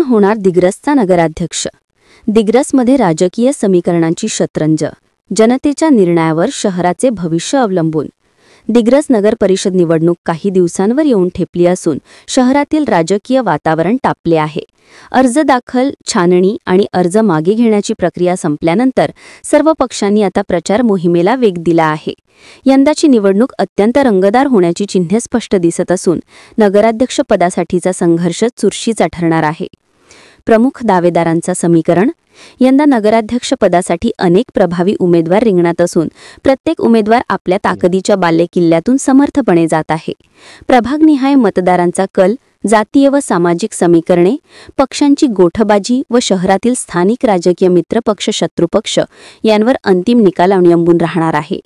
होणार दिग्रसचा नगराध्यक्ष? दिग्रसमध्ये राजकीय समीकरणांची शतरंज, जनतेच्या निर्णयावर शहराचे भविष्य अवलंबून. दिग्रस नगर परिषद निवडणूक काही दिवसांवर येऊन ठेपली असून शहरातील राजकीय वातावरण तापले आहे. अर्ज दाखल, छाननी आणि अर्ज मागे घेण्याची प्रक्रिया संपल्यानंतर सर्व पक्षांनी आता प्रचार मोहिमेला वेग दिला आहे. यंदाची निवडणूक अत्यंत रंगतदार होण्याची चिन्हे स्पष्ट दिसत असून नगराध्यक्षपदासाठीचा संघर्ष चुरशीचा ठरणार आहे. प्रमुख दावेदारांचा समीकरण. यंदा नगराध्यक्षपदासाठी अनेक प्रभावी उमेदवार रिंगणात असून प्रत्येक उमेदवार आपल्या ताकदीच्या बालेकिल्ल्यातून समर्थपणे जात आहे. प्रभागनिहाय मतदारांचा कल, जातीय व सामाजिक समीकरणे, पक्षांची गोठबाजी व शहरातील स्थानिक राजकीय मित्रपक्ष शत्रुपक्ष यांवर अंतिम निकाल अवलंबून राहणार आहे.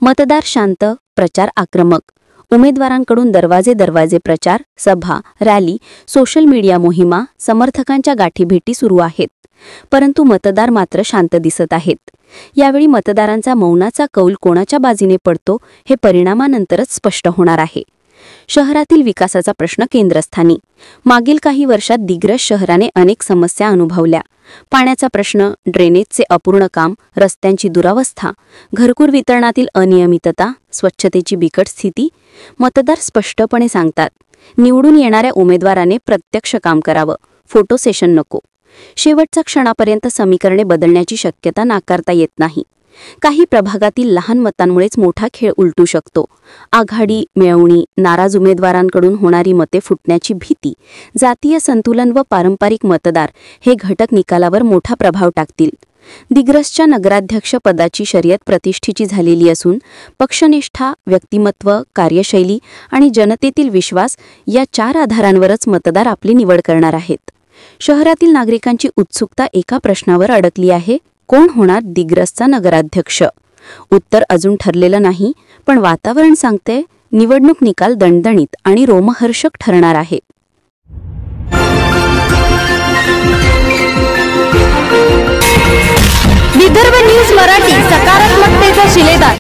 मतदार शांत, प्रचार आक्रमक. उमेदवारांकडून दरवाजे प्रचार, सभा, रॅली, सोशल मीडिया मोहिमा, समर्थकांच्या गाठीभेटी सुरू आहेत. परंतु मतदार मात्र शांत दिसत आहेत. यावेळी मतदारांचा मौनाचा कौल कोणाच्या बाजूने पडतो हे परिणामानंतरच स्पष्ट होणार आहे. शहरातील विकासाचा प्रश्न केंद्रस्थानी. मागील काही वर्षात दिग्रस शहराने अनेक समस्या अनुभवल्या. पाण्याचा प्रश्न, ड्रेनेजचे अपूर्ण काम, रस्त्यांची दुरावस्था, घरकुल वितरणातील अनियमितता, स्वच्छतेची बिकट स्थिती. मतदार स्पष्टपणे सांगतात, निवडून येणाऱ्या उमेदवाराने प्रत्यक्ष काम करावं, फोटो सेशन नको. शेवटच्या क्षणापर्यंत समीकरणे बदलण्याची शक्यता नाकारता येत नाही. काही प्रभागातील लहान मतांमुळेच मोठा खेळ उलटू शकतो. आघाडी, मिळवणी, नाराज उमेदवारांकडून होणारी मते फुटण्याची भीती, जातीय संतुलन व पारंपरिक मतदार हे घटक निकालावर मोठा प्रभाव टाकतील. दिग्रसच्या नगराध्यक्ष पदाची शर्यत प्रतिष्ठेची झालेली असून पक्षनिष्ठा, व्यक्तिमत्व, कार्यशैली आणि जनतेतील विश्वास या 4 आधारांवरच मतदार आपली निवड करणार आहेत. शहरातील नागरिकांची उत्सुकता एका प्रश्नावर अडकली आहे, कोण होणार दिग्रसचा नगराध्यक्ष? उत्तर अजून ठरलेलं नाही, पण वातावरण सांगते निवडणूक निकाल दणदणीत आणि रोमहर्षक ठरणार आहे. विदर्भ न्यूज मराठी, सकारात्मकतेचा शिलेदार.